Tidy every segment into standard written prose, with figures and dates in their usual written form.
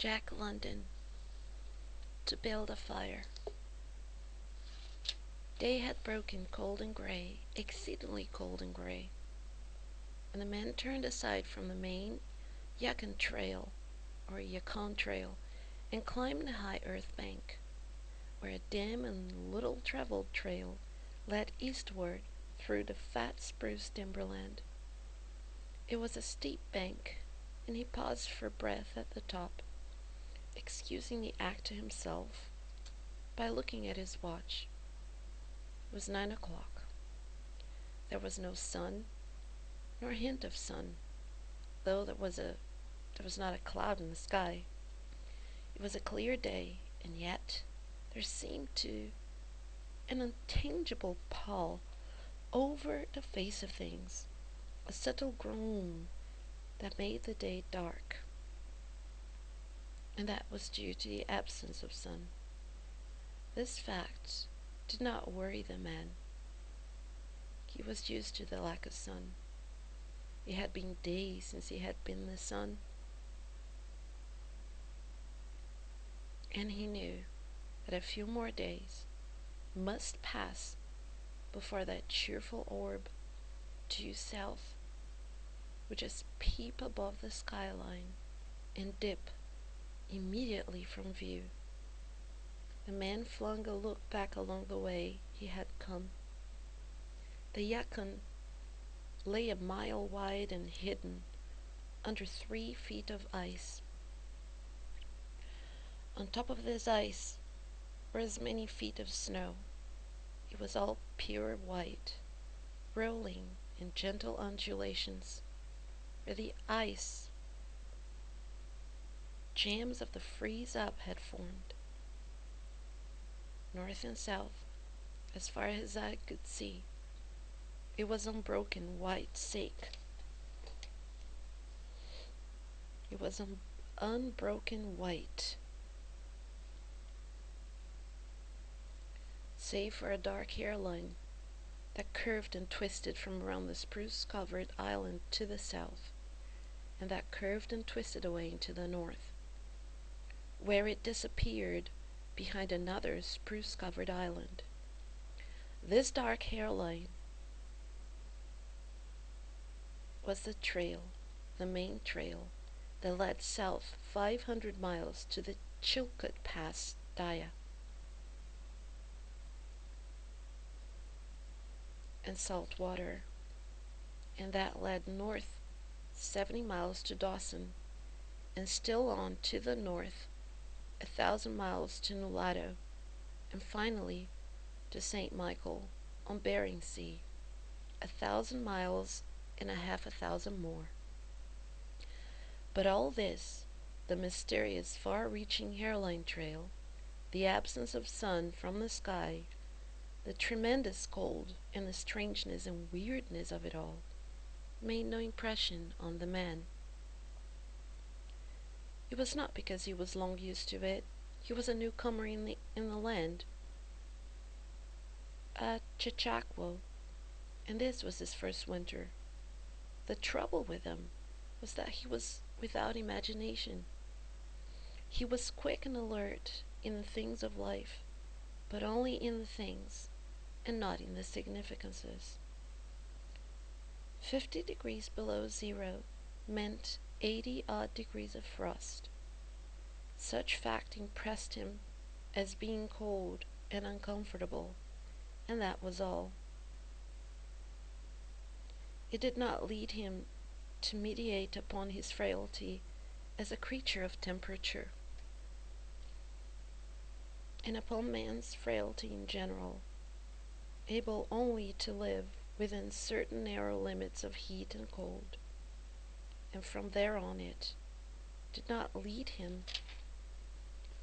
Jack London to build a fire. Day had broken cold and gray, exceedingly cold and gray, and the men turned aside from the main Yukon Trail, and climbed the high earth bank, where a dim and little traveled trail led eastward through the fat spruce timberland. It was a steep bank, and he paused for breath at the top, excusing the act to himself by looking at his watch. It was 9 o'clock. There was no sun, nor hint of sun, though there was not a cloud in the sky. It was a clear day, and yet there seemed an untangible pall over the face of things, a subtle gloom that made the day dark, and that was due to the absence of sun. This fact did not worry the man. He was used to the lack of sun. It had been days since he had been in the sun, and he knew that a few more days must pass before that cheerful orb due south would just peep above the skyline and dip immediately from view. The man flung a look back along the way he had come. The Yukon lay a mile wide and hidden under 3 feet of ice. On top of this ice were as many feet of snow. It was all pure white, rolling in gentle undulations, where the ice jams of the freeze-up had formed. North and south, as far as I could see, it was unbroken white sake. It was unbroken white, save for a dark hairline that curved and twisted from around the spruce-covered island to the south, and that curved and twisted away into the north, where it disappeared behind another spruce-covered island. This dark hairline was the trail, the main trail, that led south 500 miles to the Chilkoot Pass Daya, and salt water, and that led north 70 miles to Dawson, and still on to the north 1,000 miles to Nulato, and finally to St. Michael on Bering Sea, 1,000 miles and a half 1,000 more. But all this, the mysterious far-reaching hairline trail, the absence of sun from the sky, the tremendous cold, and the strangeness and weirdness of it all, made no impression on the man. It was not because he was long used to it. He was a newcomer in the land, a Chechaquo, and this was his first winter. The trouble with him was that he was without imagination. He was quick and alert in the things of life, but only in the things, and not in the significances. 50 degrees below zero meant 80-odd degrees of frost. Such fact impressed him as being cold and uncomfortable, and that was all. It did not lead him to meditate upon his frailty as a creature of temperature, and upon man's frailty in general, able only to live within certain narrow limits of heat and cold, and from there on it did not lead him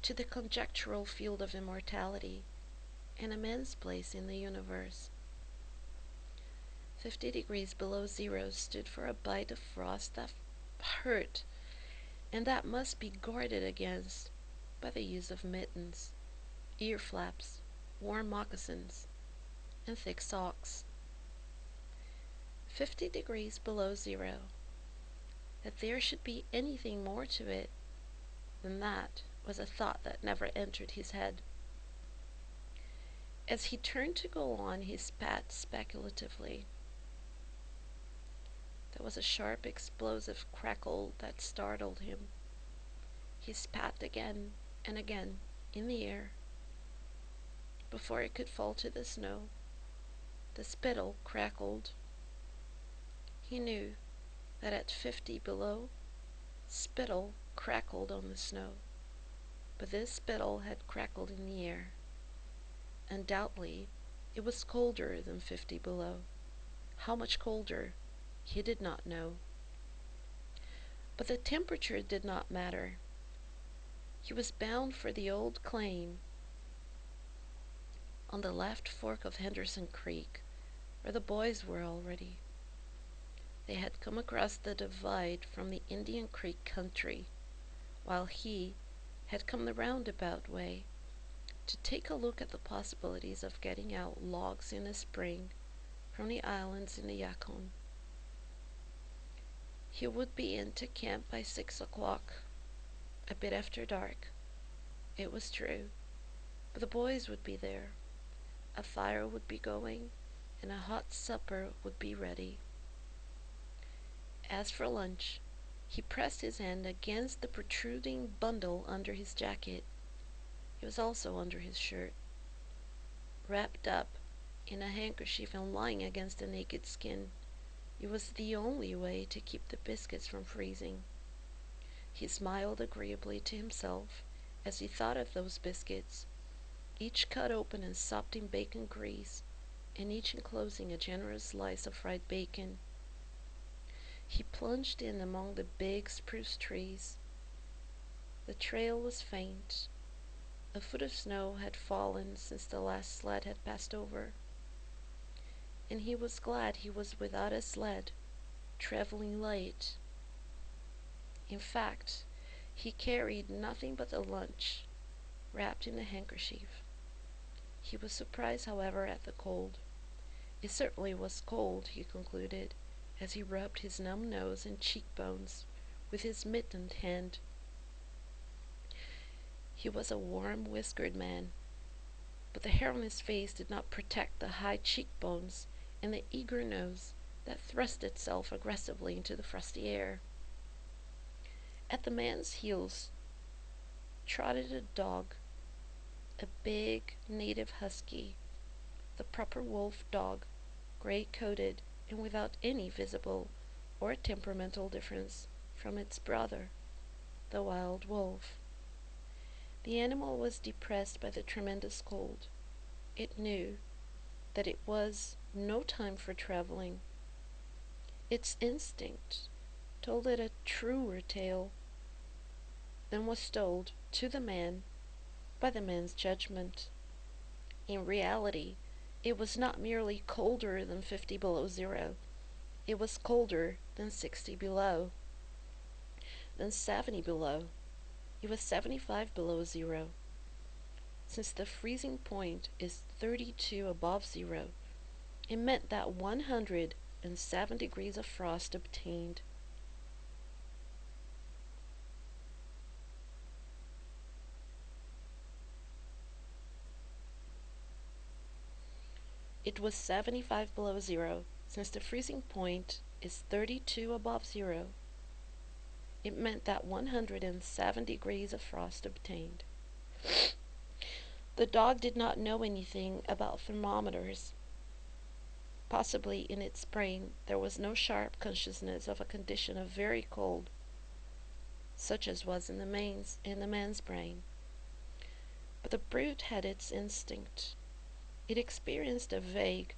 to the conjectural field of immortality and a man's place in the universe. 50 degrees below zero stood for a bite of frost that hurt, and that must be guarded against by the use of mittens, ear flaps, warm moccasins, and thick socks. 50 degrees below zero. That there should be anything more to it than that was a thought that never entered his head. As he turned to go on, he spat speculatively. There was a sharp, explosive crackle that startled him. He spat again and again in the air. Before it could fall to the snow, the spittle crackled. He knew that at 50 below, spittle crackled on the snow, but this spittle had crackled in the air. Undoubtedly, it was colder than 50 below. How much colder, he did not know. But the temperature did not matter. He was bound for the old claim on the left fork of Henderson Creek, where the boys were already. They had come across the divide from the Indian Creek country, while he had come the roundabout way to take a look at the possibilities of getting out logs in the spring from the islands in the Yukon. He would be into camp by 6 o'clock, a bit after dark. It was true, but the boys would be there. A fire would be going, and a hot supper would be ready. As for lunch, he pressed his hand against the protruding bundle under his jacket. It was also under his shirt. Wrapped up in a handkerchief and lying against the naked skin, it was the only way to keep the biscuits from freezing. He smiled agreeably to himself as he thought of those biscuits, each cut open and sopped in bacon grease, and each enclosing a generous slice of fried bacon. He plunged in among the big spruce trees. The trail was faint. A foot of snow had fallen since the last sled had passed over, and he was glad he was without a sled, traveling light. In fact, he carried nothing but a lunch, wrapped in a handkerchief. He was surprised, however, at the cold. It certainly was cold, he concluded, as he rubbed his numb nose and cheekbones with his mittened hand. He was a warm, whiskered man, but the hair on his face did not protect the high cheekbones and the eager nose that thrust itself aggressively into the frosty air. At the man's heels trotted a dog, a big native husky, the proper wolf dog, gray-coated and without any visible or temperamental difference from its brother, the wild wolf. The animal was depressed by the tremendous cold. It knew that it was no time for traveling. Its instinct told it a truer tale than was told to the man by the man's judgment. In reality, it was not merely colder than 50 below zero. It was colder than 60 below, than 70 below. It was 75 below zero. Since the freezing point is 32 above zero, it meant that 107 degrees of frost obtained. It was 75 below zero. Since the freezing point is 32 above zero, it meant that 107 degrees of frost obtained. The dog did not know anything about thermometers. Possibly in its brain there was no sharp consciousness of a condition of very cold, such as was in the man's brain. But the brute had its instinct. It experienced a vague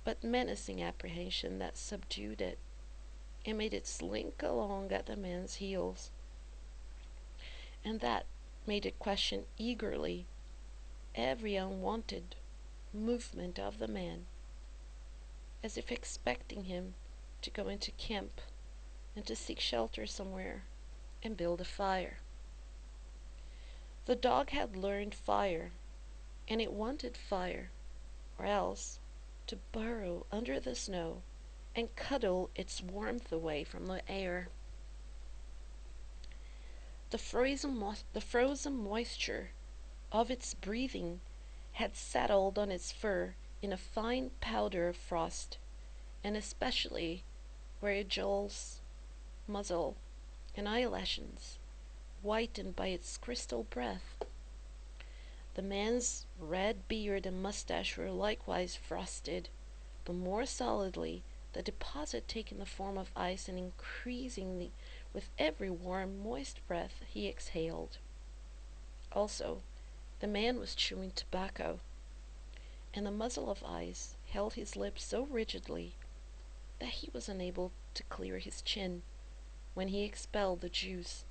but menacing apprehension that subdued it and made it slink along at the man's heels, and that made it question eagerly every unwanted movement of the man, as if expecting him to go into camp and to seek shelter somewhere and build a fire. The dog had learned fire, and it wanted fire, or else to burrow under the snow and cuddle its warmth away from the air. The frozen moisture of its breathing had settled on its fur in a fine powder of frost, and especially where Joel's muzzle and eyelashes, whitened by its crystal breath. The man's red beard and mustache were likewise frosted, but more solidly, the deposit taking the form of ice and increasing with every warm, moist breath he exhaled. Also, the man was chewing tobacco, and the muzzle of ice held his lips so rigidly that he was unable to clear his chin when he expelled the juice.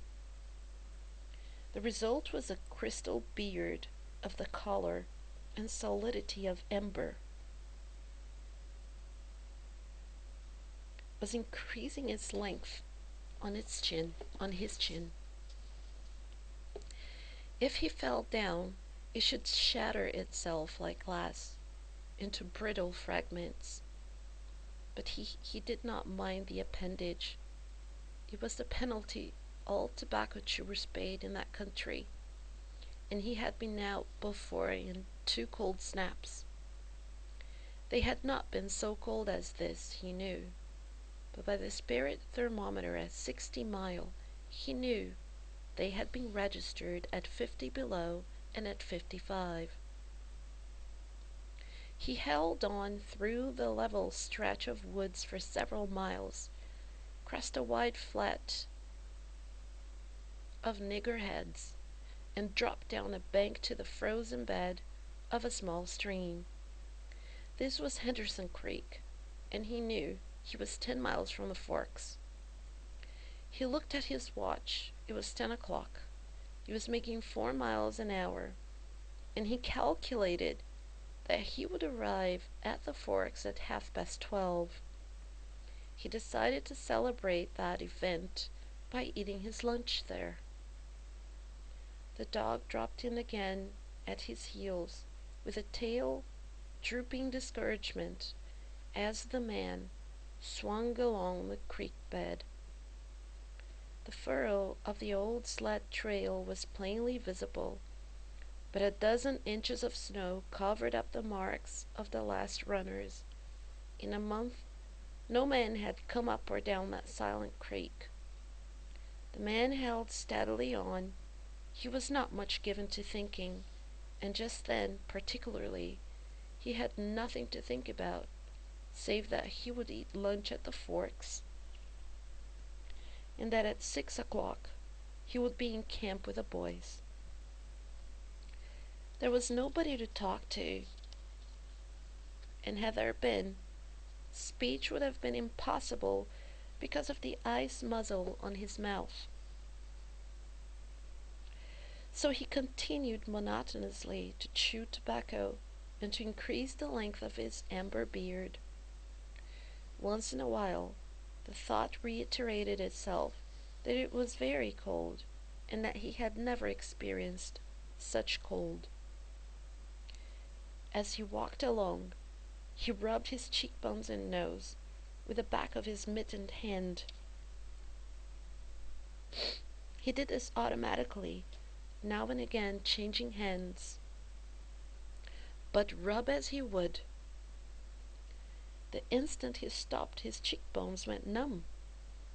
The result was a crystal beard of the color and solidity of ember, was increasing its length on his chin. If he fell down, it should shatter itself like glass into brittle fragments. But he did not mind the appendage. It was the penalty all tobacco chewers paid in that country, and he had been out before in 2 cold snaps. They had not been so cold as this, he knew, but by the spirit thermometer at 60 mile, he knew they had been registered at 50 below and at 55. He held on through the level stretch of woods for several miles, crossed a wide flat of niggerheads, and dropped down a bank to the frozen bed of a small stream. This was Henderson Creek, and he knew he was 10 miles from the forks. He looked at his watch. It was 10 o'clock. He was making 4 miles an hour, and he calculated that he would arrive at the forks at 12:30. He decided to celebrate that event by eating his lunch there. The dog dropped in again at his heels, with a tail drooping discouragement, as the man swung along the creek bed. The furrow of the old sled trail was plainly visible, but a dozen inches of snow covered up the marks of the last runners. In a month, no man had come up or down that silent creek. The man held steadily on. He was not much given to thinking, and just then, particularly, he had nothing to think about, save that he would eat lunch at the forks, and that at 6 o'clock he would be in camp with the boys. There was nobody to talk to, and had there been, speech would have been impossible because of the ice muzzle on his mouth. So he continued monotonously to chew tobacco and to increase the length of his amber beard. Once in a while, the thought reiterated itself that it was very cold, and that he had never experienced such cold. As he walked along, he rubbed his cheekbones and nose with the back of his mittened hand. He did this automatically, now and again changing hands. But rub as he would, the instant he stopped his cheekbones went numb,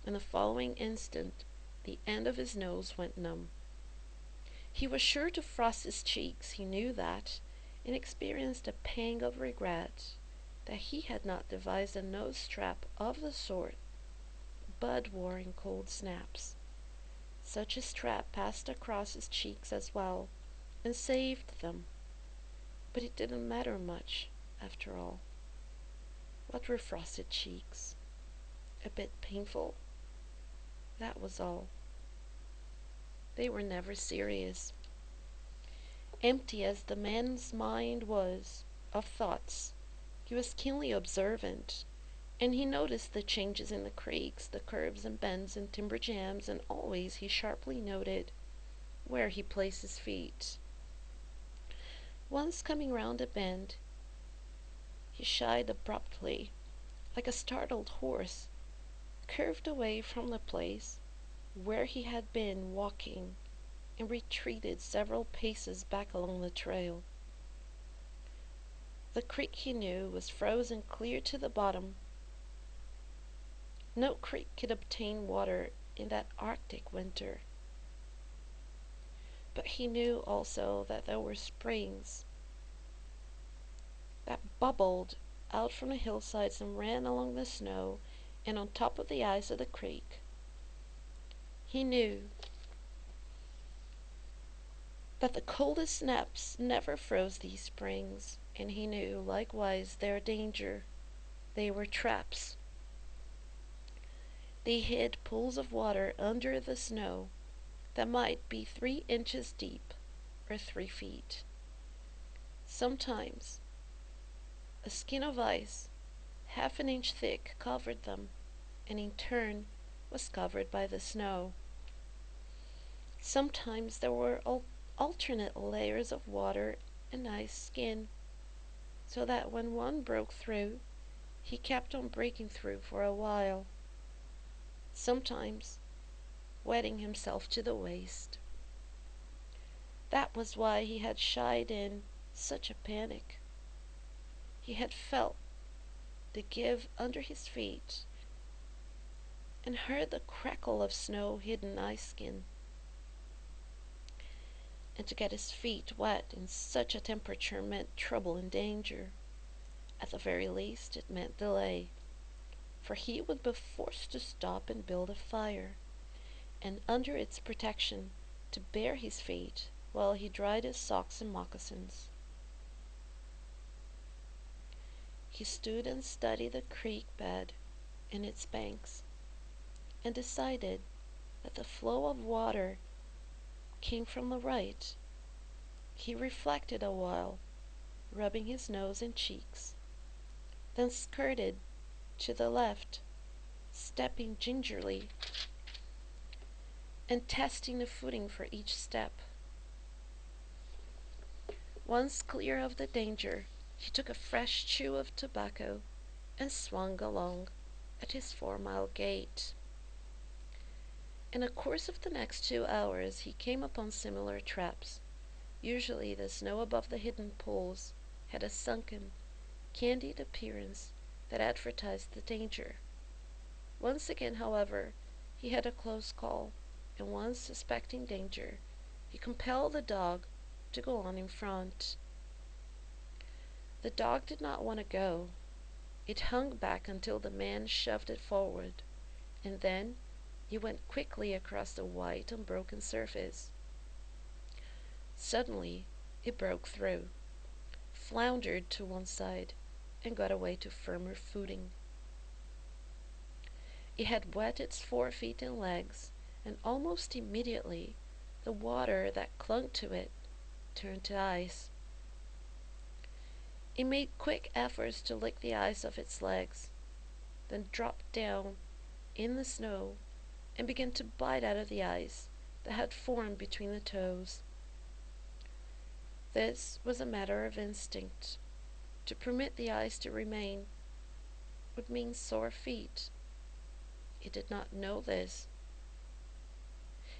and the following instant the end of his nose went numb. He was sure to frost his cheeks, he knew that, and experienced a pang of regret that he had not devised a nose strap of the sort Bud wore in cold snaps. Such a strap passed across his cheeks as well, and saved them. But it didn't matter much, after all. What were frosted cheeks? A bit painful. That was all. They were never serious. Empty as the man's mind was of thoughts, he was keenly observant, and he noticed the changes in the creeks, the curves and bends and timber jams, and always he sharply noted where he placed his feet. Once coming round a bend, he shied abruptly, like a startled horse, curved away from the place, where he had been walking and retreated several paces back along the trail. The creek, he knew, was frozen clear to the bottom. No creek could obtain water in that Arctic winter. But he knew also that there were springs that bubbled out from the hillsides and ran along the snow and on top of the ice of the creek. He knew that the coldest snaps never froze these springs, and he knew likewise their danger. They were traps. They hid pools of water under the snow that might be 3 inches deep or 3 feet. Sometimes a skin of ice half an inch thick covered them, and in turn was covered by the snow. Sometimes there were alternate layers of water and ice skin, so that when one broke through, he kept on breaking through for a while, sometimes wetting himself to the waist. That was why he had shied in such a panic. He had felt the give under his feet and heard the crackle of snow-hidden ice skin. And to get his feet wet in such a temperature meant trouble and danger. At the very least, it meant delay, for he would be forced to stop and build a fire, and under its protection to bare his feet while he dried his socks and moccasins. He stood and studied the creek bed and its banks, and decided that the flow of water came from the right. He reflected a while, rubbing his nose and cheeks, then skirted to the left, stepping gingerly and testing the footing for each step. Once clear of the danger, he took a fresh chew of tobacco and swung along at his 4-mile gait. In the course of the next 2 hours he came upon similar traps. Usually the snow above the hidden pools had a sunken, candied appearance that advertised the danger. Once again, however, he had a close call, and once suspecting danger, he compelled the dog to go on in front. The dog did not want to go. It hung back until the man shoved it forward, and then he went quickly across the white, unbroken surface. Suddenly, it broke through, floundered to one side, and got away to firmer footing. It had wet its 4 feet and legs, and almost immediately the water that clung to it turned to ice. It made quick efforts to lick the ice off its legs, then dropped down in the snow and began to bite out of the ice that had formed between the toes. This was a matter of instinct. To permit the ice to remain would mean sore feet. It did not know this.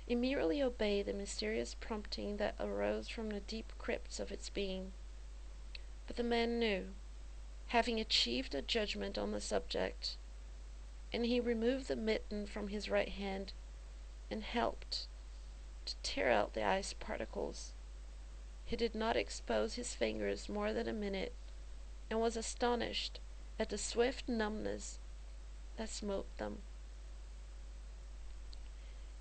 It merely obeyed the mysterious prompting that arose from the deep crypts of its being. But the man knew, having achieved a judgment on the subject, and he removed the mitten from his right hand and helped to tear out the ice particles. He did not expose his fingers more than a minute, and was astonished at the swift numbness that smote them.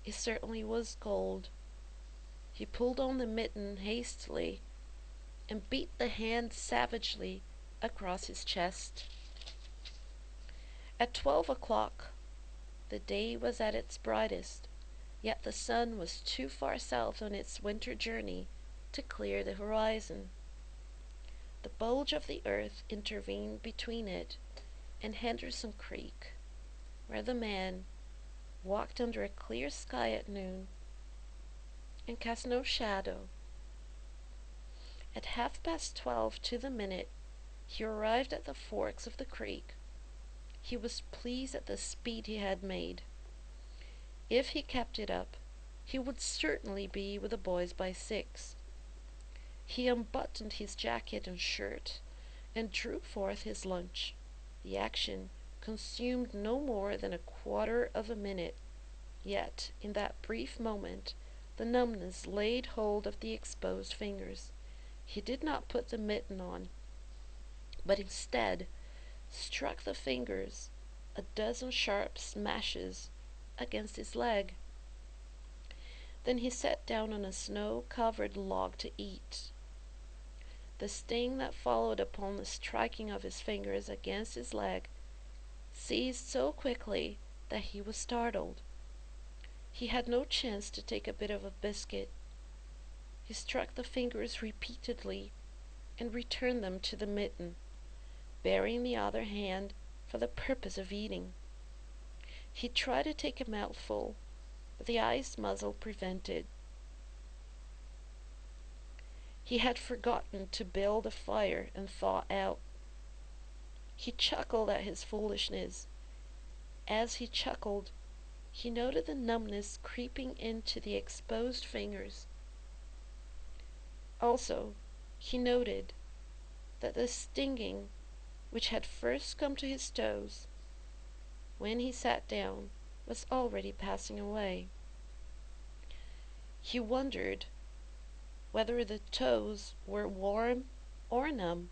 It certainly was cold. He pulled on the mitten hastily and beat the hand savagely across his chest. At 12 o'clock, the day was at its brightest, yet the sun was too far south on its winter journey to clear the horizon. The bulge of the earth intervened between it and Henderson Creek, where the man walked under a clear sky at noon and cast no shadow. At 12:30 to the minute, he arrived at the forks of the creek. He was pleased at the speed he had made. If he kept it up, he would certainly be with the boys by 6. He unbuttoned his jacket and shirt, and drew forth his lunch. The action consumed no more than a quarter of a minute, yet in that brief moment the numbness laid hold of the exposed fingers. He did not put the mitten on, but instead struck the fingers a dozen sharp smashes against his leg. Then he sat down on a snow-covered log to eat. The sting that followed upon the striking of his fingers against his leg ceased so quickly that he was startled. He had no chance to take a bit of a biscuit. He struck the fingers repeatedly and returned them to the mitten, burying the other hand for the purpose of eating. He tried to take a mouthful, but the ice muzzle prevented. He had forgotten to build a fire and thaw out. He chuckled at his foolishness. As he chuckled, he noted the numbness creeping into the exposed fingers. Also, he noted that the stinging which had first come to his toes when he sat down was already passing away. He wondered whether the toes were warm or numb.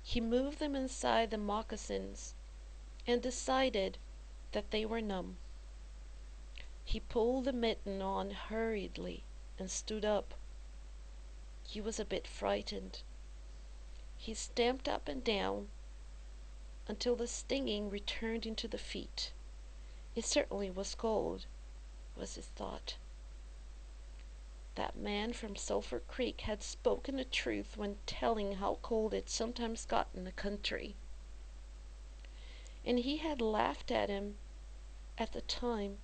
He moved them inside the moccasins and decided that they were numb. He pulled the mitten on hurriedly and stood up. He was a bit frightened. He stamped up and down until the stinging returned into the feet. It certainly was cold, was his thought. That man from Sulphur Creek had spoken the truth when telling how cold it sometimes got in the country. And he had laughed at him at the time.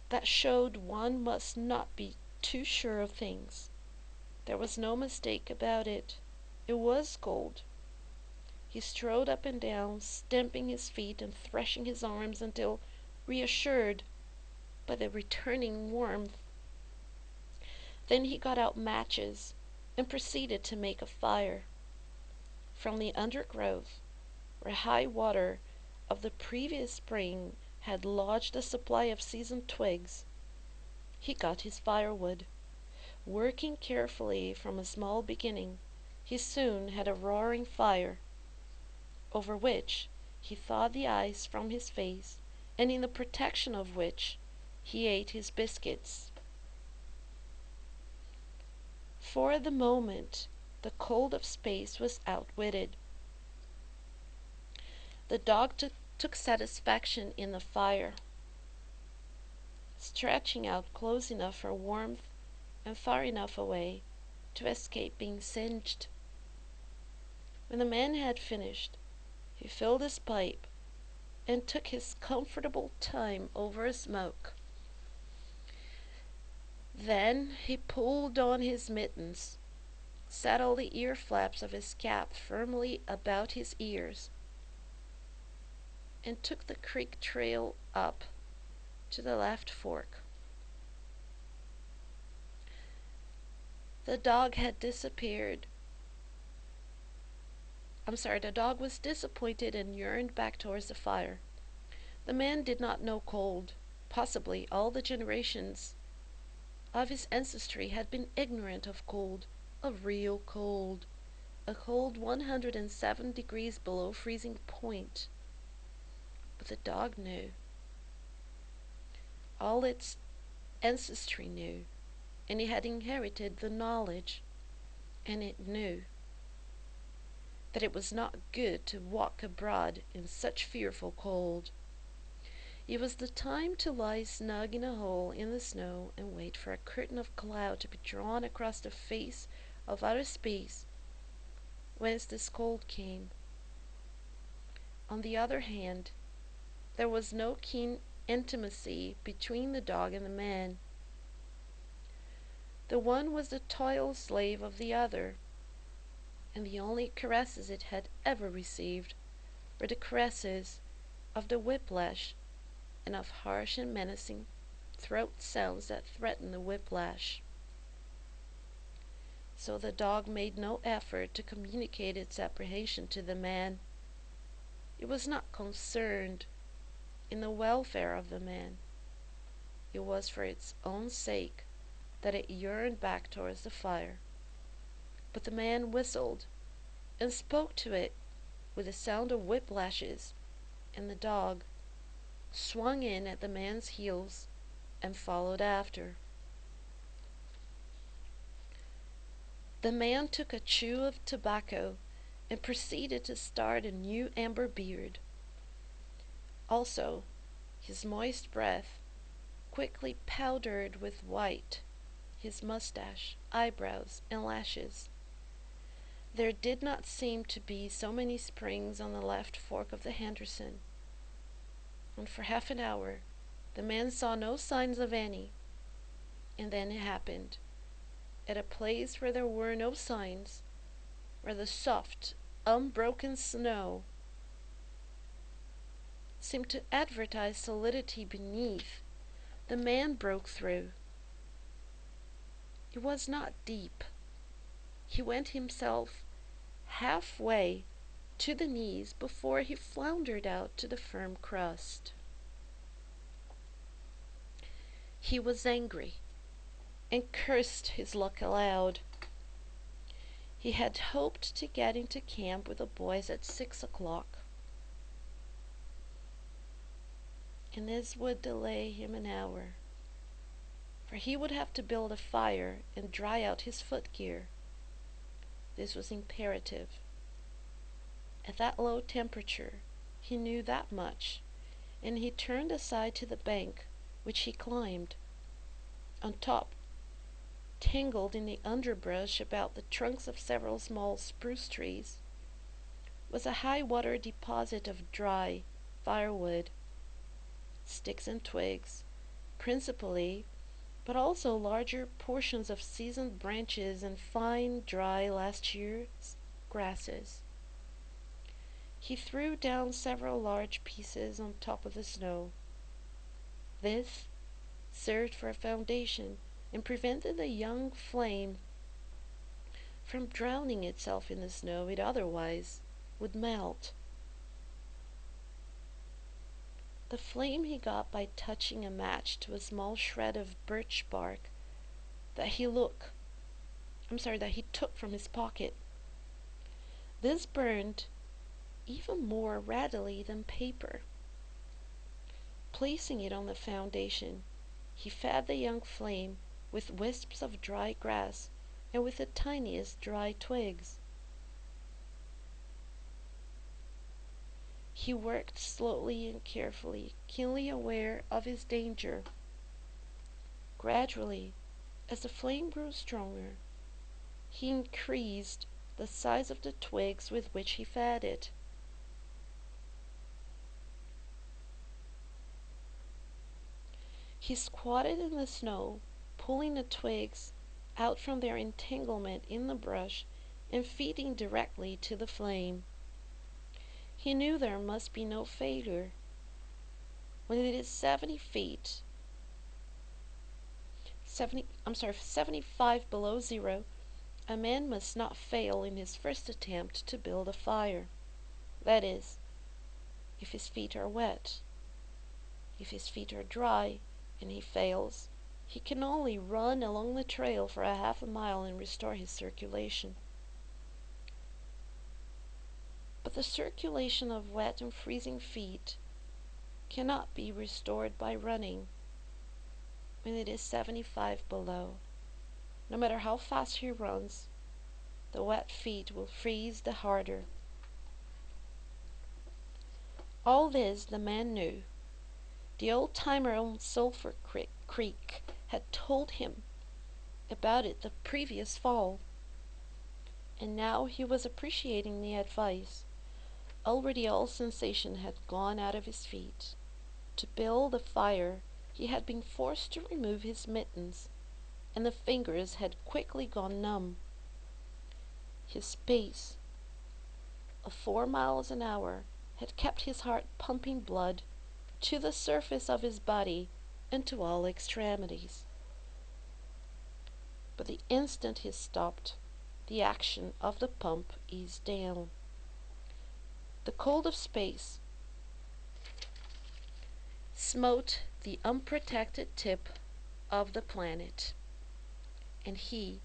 That showed one must not be too sure of things. There was no mistake about it. It was cold. He strode up and down, stamping his feet and threshing his arms until, reassured by the returning warmth, then he got out matches and proceeded to make a fire. From the undergrowth, where high water of the previous spring had lodged a supply of seasoned twigs, he got his firewood. Working carefully from a small beginning, he soon had a roaring fire, over which he thawed the ice from his face, and in the protection of which he ate his biscuits. For the moment, the cold of space was outwitted. The dog took satisfaction in the fire, stretching out close enough for warmth and far enough away to escape being singed. When the man had finished, he filled his pipe and took his comfortable time over a smoke. Then he pulled on his mittens, settled the ear flaps of his cap firmly about his ears, and took the creek trail up to the left fork. The dog had disappeared. The dog was disappointed and yearned back towards the fire. The man did not know cold. Possibly all the generations of his ancestry had been ignorant of cold, of real cold, a cold 107 degrees below freezing point. But the dog knew. All its ancestry knew, and it had inherited the knowledge, and it knew that it was not good to walk abroad in such fearful cold. It was the time to lie snug in a hole in the snow and wait for a curtain of cloud to be drawn across the face of outer space whence this cold came. On the other hand, there was no keen intimacy between the dog and the man. The one was the toil slave of the other, and the only caresses it had ever received were the caresses of the whiplash, and of harsh and menacing throat sounds that threaten the whiplash. So the dog made no effort to communicate its apprehension to the man. It was not concerned in the welfare of the man. It was for its own sake that it yearned back towards the fire. But the man whistled and spoke to it with the sound of whiplashes, and the dog swung in at the man's heels and followed after. The man took a chew of tobacco and proceeded to start a new amber beard. Also, his moist breath quickly powdered with white his mustache, eyebrows, and lashes. There did not seem to be so many springs on the left fork of the Henderson, and for half an hour the man saw no signs of any. And then it happened. At a place where there were no signs, where the soft, unbroken snow seemed to advertise solidity beneath, the man broke through. It was not deep. He went himself halfway to the knees before he floundered out to the firm crust. He was angry and cursed his luck aloud. He had hoped to get into camp with the boys at 6 o'clock, and this would delay him an hour, for he would have to build a fire and dry out his footgear. This was imperative. At that low temperature, he knew that much, and he turned aside to the bank, which he climbed. On top, tangled in the underbrush about the trunks of several small spruce trees, was a high-water deposit of dry firewood, sticks and twigs, principally, but also larger portions of seasoned branches and fine, dry, last year's grasses. He threw down several large pieces on top of the snow. This served for a foundation and prevented the young flame from drowning itself in the snow it otherwise would melt. The flame he got by touching a match to a small shred of birch bark that he took from his pocket. This burned even more readily than paper. Placing it on the foundation, he fed the young flame with wisps of dry grass and with the tiniest dry twigs. He worked slowly and carefully, keenly aware of his danger. Gradually, as the flame grew stronger, he increased the size of the twigs with which he fed it. He squatted in the snow, pulling the twigs out from their entanglement in the brush and feeding directly to the flame. He knew there must be no failure. When it is 75 below zero, a man must not fail in his first attempt to build a fire. That is, if his feet are wet. If his feet are dry and he fails, he can only run along the trail for a half a mile and restore his circulation. But the circulation of wet and freezing feet cannot be restored by running when it is 75 below. No matter how fast he runs, the wet feet will freeze the harder. All this the man knew. The old-timer on Sulphur Creek had told him about it the previous fall, and now he was appreciating the advice. Already all sensation had gone out of his feet. To build a fire, he had been forced to remove his mittens, and the fingers had quickly gone numb. His pace of 4 miles an hour had kept his heart pumping blood to the surface of his body and to all extremities. But the instant he stopped, the action of the pump eased down. The cold of space smote the unprotected tip of the planet, and he,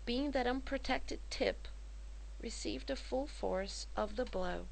being that unprotected tip, received the full force of the blow.